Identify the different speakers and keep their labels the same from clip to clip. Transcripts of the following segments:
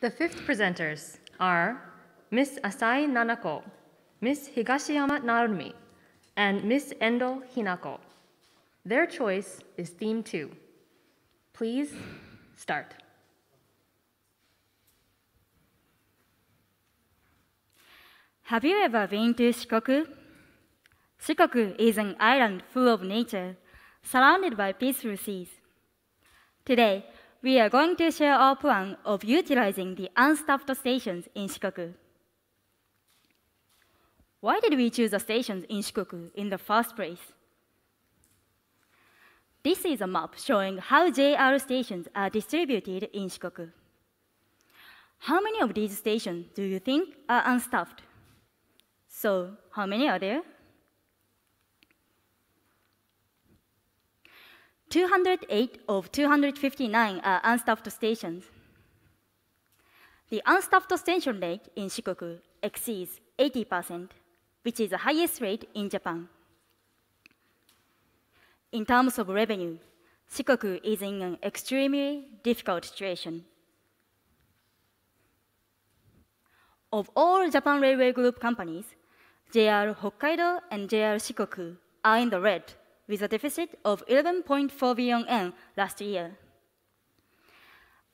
Speaker 1: The fifth presenters are Miss Asai Nanako, Miss Higashiyama Narumi, and Miss Endo Hinako. Their choice is Theme 2. Please start.
Speaker 2: Have you ever been to Shikoku? Shikoku is an island full of nature, surrounded by peaceful seas. Today, we are going to share our plan of utilizing the unstaffed stations in Shikoku. Why did we choose the stations in Shikoku in the first place? This is a map showing how JR stations are distributed in Shikoku. How many of these stations do you think are unstaffed? So, how many are there? 208 of 259 are unstaffed stations. The unstaffed station rate in Shikoku exceeds 80%, which is the highest rate in Japan. In terms of revenue, Shikoku is in an extremely difficult situation. Of all Japan Railway Group companies, JR Hokkaido and JR Shikoku are in the red, with a deficit of 11.4 billion yen last year.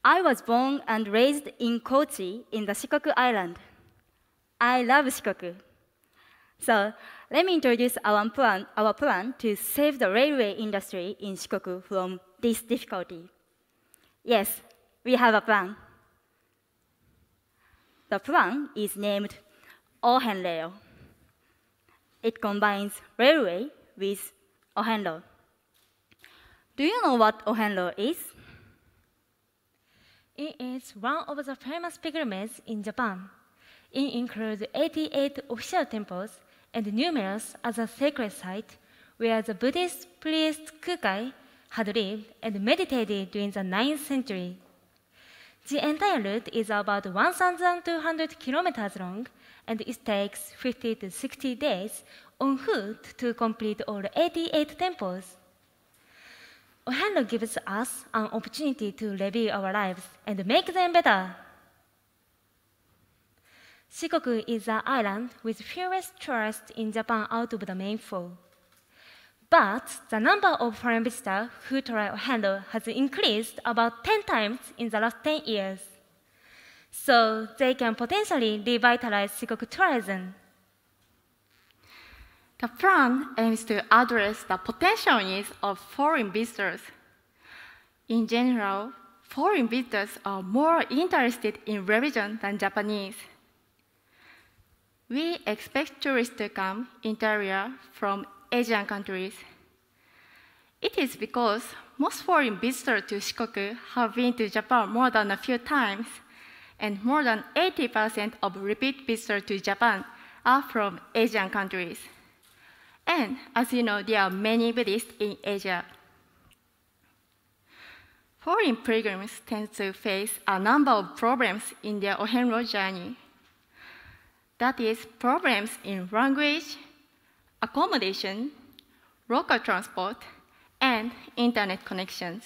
Speaker 2: I was born and raised in Kochi in the Shikoku Island. I love Shikoku. So let me introduce our plan to save the railway industry in Shikoku from this difficulty. Yes, we have a plan. The plan is named Ohen Rail. It combines railway with Ohenro. Do you know what Ohenro is?
Speaker 3: It is one of the famous pilgrimages in Japan. It includes 88 official temples and numerous other sacred sites where the Buddhist priest Kukai had lived and meditated during the 9th century. The entire route is about 1,200 kilometers long, and it takes 50 to 60 days on foot to complete all 88 temples. Ohenro gives us an opportunity to review our lives and make them better. Shikoku is an island with fewest tourists in Japan out of the main four. But the number of foreign visitors who try Ohenro has increased about 10 times in the last 10 years. So they can potentially revitalize Shikoku tourism.
Speaker 4: The plan aims to address the potential needs of foreign visitors. In general, foreign visitors are more interested in religion than Japanese. We expect tourists to come interior from Asian countries. It is because most foreign visitors to Shikoku have been to Japan more than a few times, and more than 80% of repeat visitors to Japan are from Asian countries. And as you know, there are many Buddhists in Asia. Foreign pilgrims tend to face a number of problems in their Ohenro journey. That is, problems in language, accommodation, local transport, and internet connections.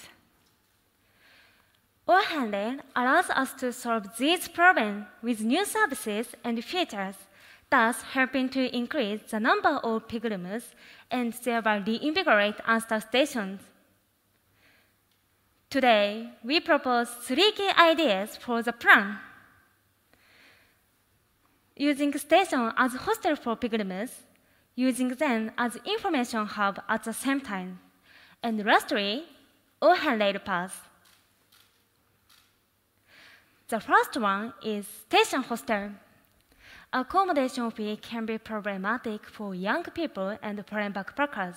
Speaker 3: Ohenro allows us to solve these problems with new services and features, thus helping to increase the number of pilgrims and thereby reinvigorate unstaffed stations. Today, we propose 3 key ideas for the plan. Using stations as hostel for pilgrims, using them as information hub at the same time, and lastly, Ohenro Pass. The first one is station hostel. Accommodation fee can be problematic for young people and foreign backpackers.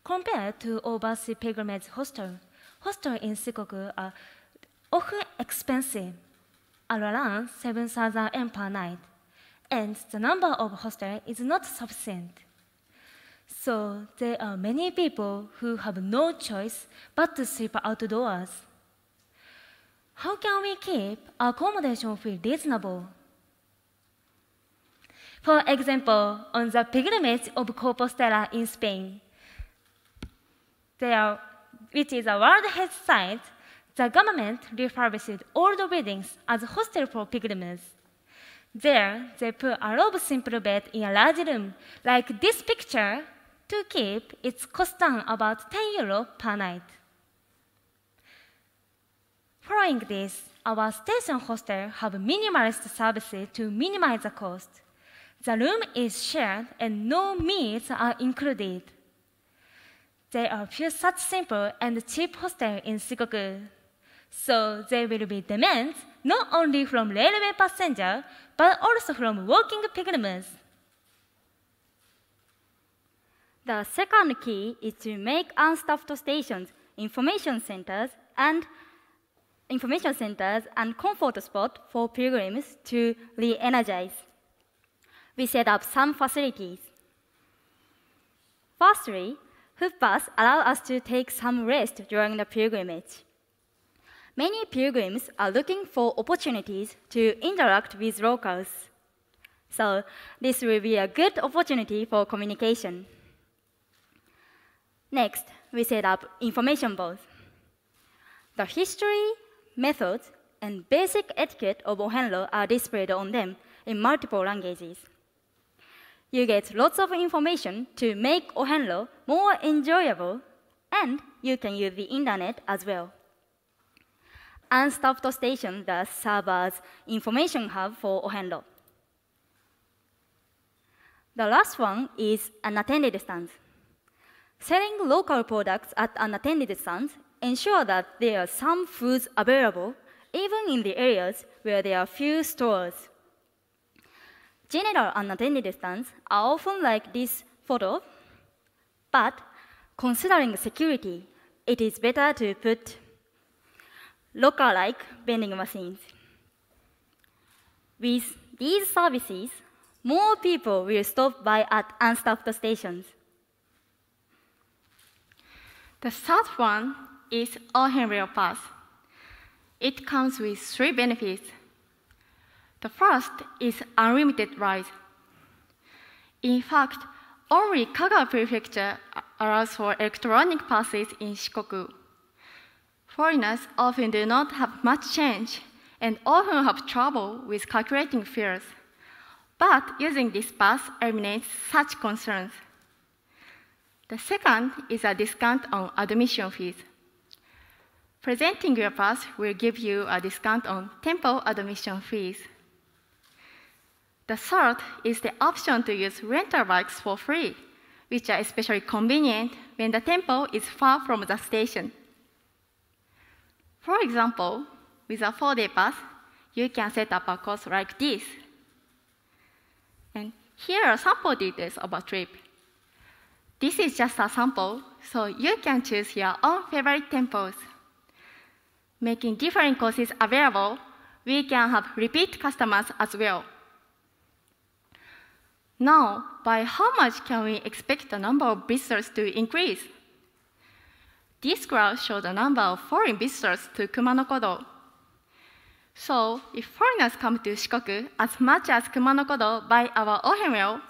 Speaker 3: Compared to overseas pilgrimage hostel, hostels in Shikoku are often expensive, at around 7,000 yen per night, and the number of hostels is not sufficient. So there are many people who have no choice but to sleep outdoors. How can we keep accommodation fee reasonable? For example, on the pilgrimage of Compostela in Spain, which is a World Heritage Site, the government refurbished all the buildings as hostel for pilgrims. There, they put a lot of simple bed in a large room, like this picture, to keep its cost down about 10 euro per night. Following this, our station hostel have minimalist services to minimize the cost. The room is shared and no meals are included. There are few such simple and cheap hostels in Shikoku, so there will be demands not only from railway passengers but also from walking pilgrims.
Speaker 2: The second key is to make unstaffed stations information centers and comfort spots for pilgrims to re-energize. We set up some facilities. Firstly, footpaths allow us to take some rest during the pilgrimage. Many pilgrims are looking for opportunities to interact with locals. So this will be a good opportunity for communication. Next, we set up information boards. The history, methods, and basic etiquette of Ohenro are displayed on them in multiple languages. You get lots of information to make Ohenro more enjoyable, and you can use the internet as well. Unstaffed stations thus serve as information hub for Ohenro. The last one is unattended stands. Selling local products at unattended stands ensure that there are some foods available even in the areas where there are few stores. General unattended stands are often like this photo, but considering security, it is better to put locker-like vending machines. With these services, more people will stop by at unstaffed stations.
Speaker 4: The third one is Ohenro Pass. It comes with 3 benefits. The first is unlimited rides. In fact, only Kagawa Prefecture allows for electronic passes in Shikoku. Foreigners often do not have much change and often have trouble with calculating fares. But using this pass eliminates such concerns. The second is a discount on admission fees. Presenting your pass will give you a discount on temple admission fees. The third is the option to use rental bikes for free, which are especially convenient when the temple is far from the station. For example, with a 4-day pass, you can set up a course like this. And here are sample details of a trip. This is just a sample, so you can choose your own favorite temples. Making different courses available, we can have repeat customers as well. Now, by how much can we expect the number of visitors to increase? This graph shows the number of foreign visitors to Kumanokodo. So, if foreigners come to Shikoku as much as Kumanokodo by our Ohenro,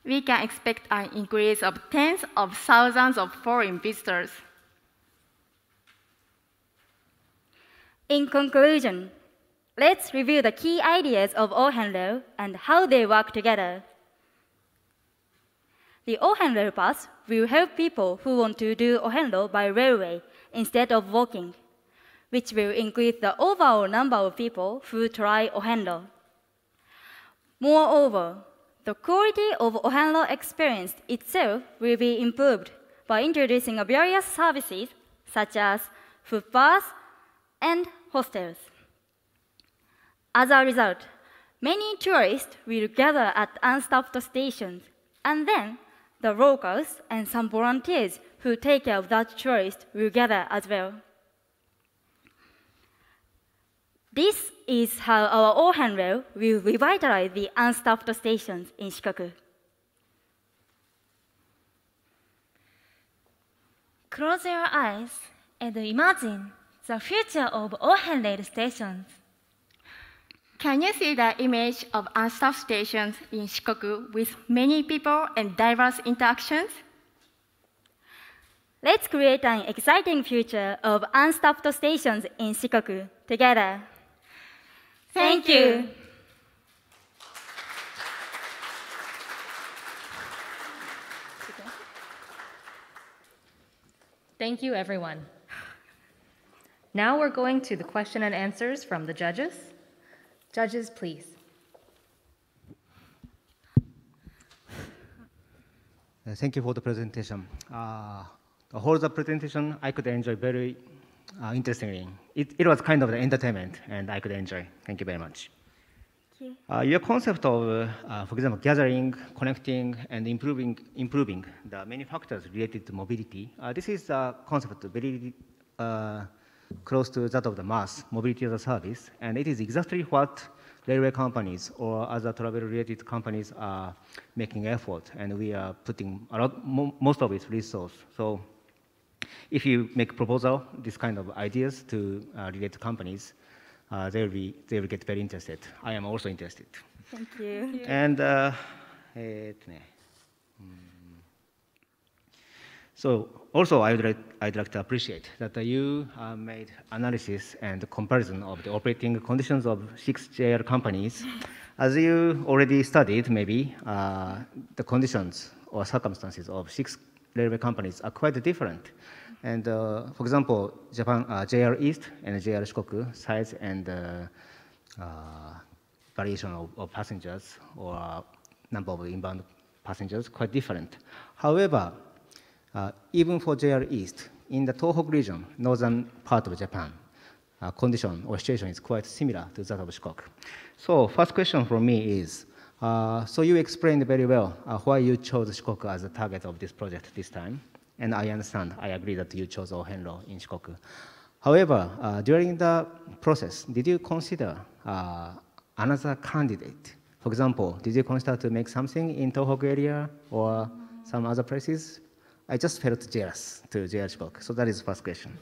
Speaker 4: we can expect an increase of tens of thousands of foreign visitors.
Speaker 2: In conclusion, let's review the key ideas of Ohenro and how they work together. The Ohenro Pass will help people who want to do Ohenro by railway instead of walking, which will increase the overall number of people who try Ohenro. Moreover, the quality of Ohenro experience itself will be improved by introducing various services such as footpaths and hostels. As a result, many tourists will gather at unstaffed stations, and then the locals and some volunteers who take care of that tourist will gather as well. This is how our Ohenro will revitalize the unstaffed stations in Shikoku.
Speaker 3: Close your eyes and imagine the future of Ohenro stations.
Speaker 4: Can you see the image of unstaffed stations in Shikoku with many people and diverse interactions?
Speaker 2: Let's create an exciting future of unstopped stations in Shikoku together. Thank you.
Speaker 1: Thank you, everyone. Now we're going to the question and answers from the judges. Judges, please.
Speaker 5: Thank you for the presentation. The whole of the presentation I could enjoy very interestingly. It was kind of the entertainment, and I could enjoy. Thank you very much. Your concept of, for example, gathering, connecting, and improving the many factors related to mobility. This is a concept very close to that of the MaaS, mobility as a service, and it is exactly what railway companies or other travel-related companies are making effort, and we are putting most of its resource. So, if you make proposal, this kind of ideas to related companies, they will get very interested. I am also interested.
Speaker 2: Thank you.
Speaker 5: And so also I'd like to appreciate that you made analysis and comparison of the operating conditions of 6 JR companies. As you already studied, maybe the conditions or circumstances of 6 railway companies are quite different. And for example, Japan, JR East and JR Shikoku size and variation of passengers or number of inbound passengers quite different. However, even for JR East, in the Tohoku region, northern part of Japan, condition or situation is quite similar to that of Shikoku. So first question from me is, so you explained very well why you chose Shikoku as a target of this project this time. And I understand, I agree that you chose Ohenro in Shikoku. However, during the process, did you consider another candidate? For example, did you consider to make something in Tohoku area or some other places? I just felt jealous to JR Shikoku. So that is the first question.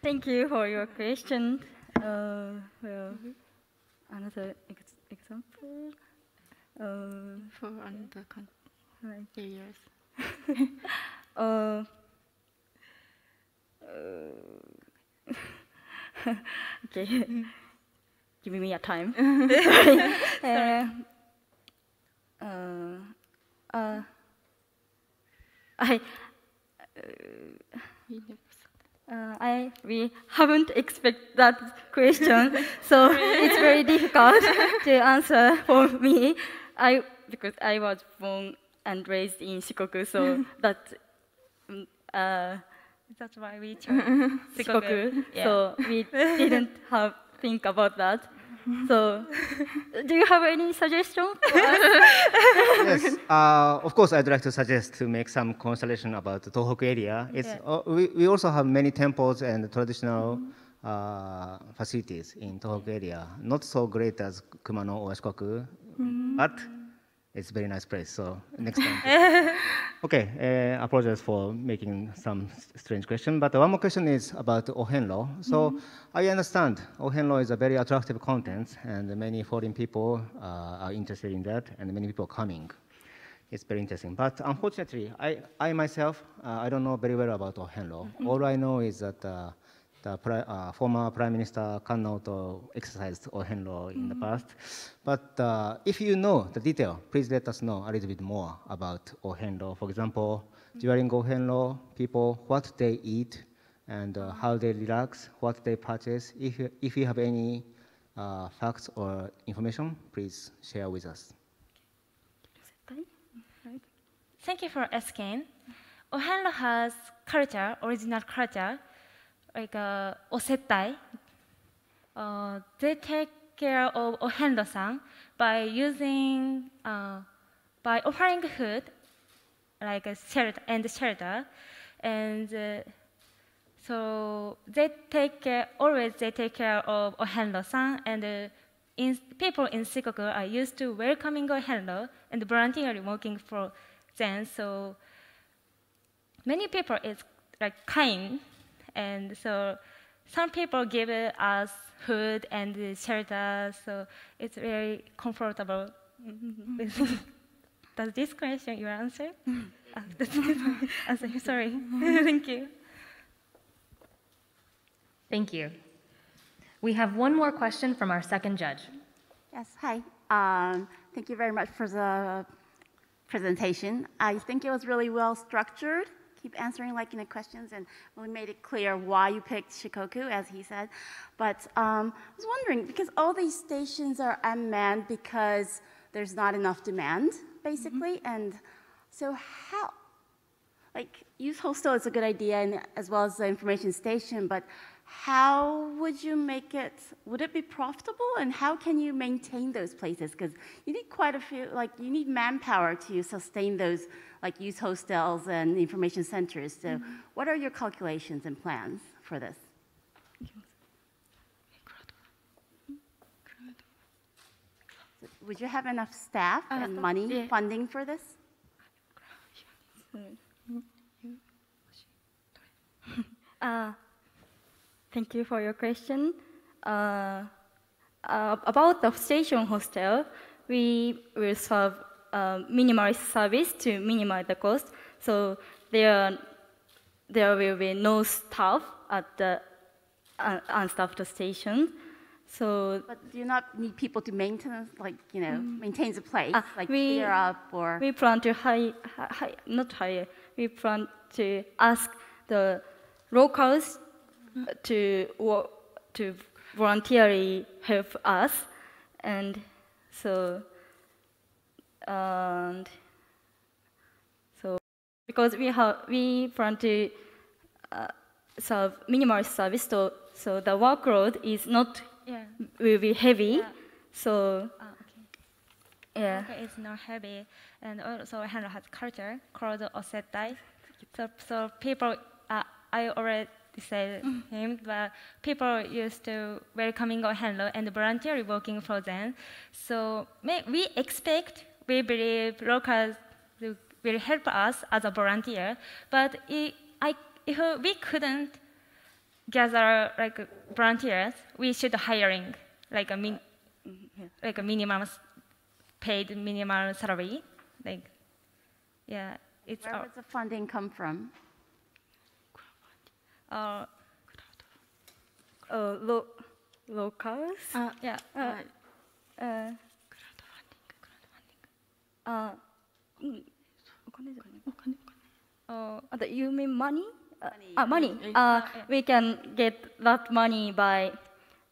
Speaker 2: Thank you for your question. Well, another example.
Speaker 4: For another areas.
Speaker 2: Okay, give me a time. We haven't expected that question, so it's very difficult to answer for me. Because I was born and raised in Shikoku, so that's why we chose Shikoku.
Speaker 3: Yeah.
Speaker 2: So we didn't think about that. So, do you have any suggestion?
Speaker 5: Yes, of course, I'd like to suggest to make some constellation about the Tohoku area. It's, we also have many temples and traditional facilities in Tohoku area. Not so great as Kumano or Shikoku, but it's a very nice place. So next time. Okay, apologize for making some strange question. But one more question is about Ohenro. So I understand Ohenro is a very attractive content, and many foreign people are interested in that, and many people are coming. It's very interesting. But unfortunately, I myself, I don't know very well about Ohenro. All I know is that the former Prime Minister Kanno exercised Ohenro in the past. But if you know the detail, please let us know a little bit more about Ohenro. For example, during Ohenro, people, what they eat, and how they relax, what they purchase. If you have any facts or information, please share with us.
Speaker 3: Thank you for asking. Ohenro has culture, original culture, like osettai. They take care of Ohenro-san by offering food, like a shelter and so always they take care of Ohenro-san, and people in Shikoku are used to welcoming Ohenro and voluntarily working for them. So many people is like kind. And so some people give us food and shelter, so it's very comfortable. does this question your answer? Sorry. Thank you.
Speaker 1: Thank you. We have one more question from our second judge.
Speaker 6: Yes, hi. Thank you very much for the presentation. I think it was really well structured. Keep answering questions and really made it clear why you picked Shikoku, as he said. But I was wondering, because all these stations are unmanned because there's not enough demand, basically, and so how, youth hostel is a good idea, and as well as the information station, but how would you make it, would it be profitable, and how can you maintain those places? Because you need quite a few, you need manpower to sustain those youth hostels and information centers. So what are your calculations and plans for this? Would you have enough staff and money, funding for this?
Speaker 2: Thank you for your question. About the station hostel, we will serve minimalist service to minimize the cost. So there will be no staff at the unstaffed station. So,
Speaker 6: but do you not need people to maintain, maintain the place, clear up or?
Speaker 2: We plan to not hire. We plan to ask the locals to voluntarily help us, and so because we plan to serve minimalist service, so the workload is not will be heavy. So
Speaker 3: it's not heavy, and also Hanro has culture called Osetai. So people, I already said him, but people used to welcoming on Hanro and voluntarily working for them. So we believe locals will help us as a volunteer. But if we couldn't gather volunteers, we should hiring a minimum paid minimum salary. It's
Speaker 6: where would the funding come from?
Speaker 2: Locals? You mean money? Money. We can get that money by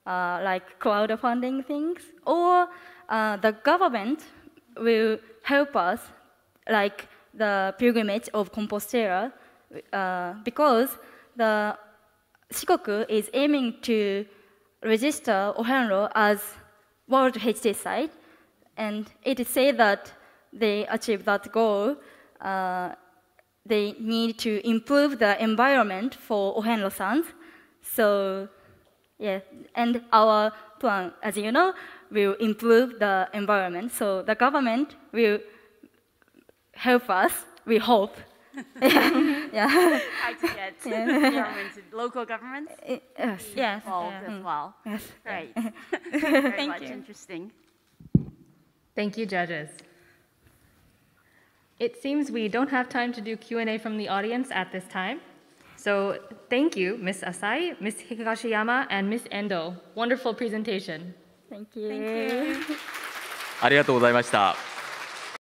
Speaker 2: crowdfunding things, or the government will help us, like the pilgrimage of Compostela, because the Shikoku is aiming to register Ohenro as World Heritage Site, and it is said that they achieve that goal. They need to improve the environment for Ohenro-san. So, and our plan, as you know, will improve the environment. So the government will help us, we hope.
Speaker 6: Hard to get governments, local governments involved as well.
Speaker 2: Yes.
Speaker 6: Great. Very much interesting.
Speaker 1: Thank you, judges. It seems we don't have time to do Q&A from the audience at this time. So thank you, Ms. Asai, Ms. Higashiyama, and Ms. Endo. Wonderful presentation.
Speaker 2: Thank you.
Speaker 7: ありがとうございました。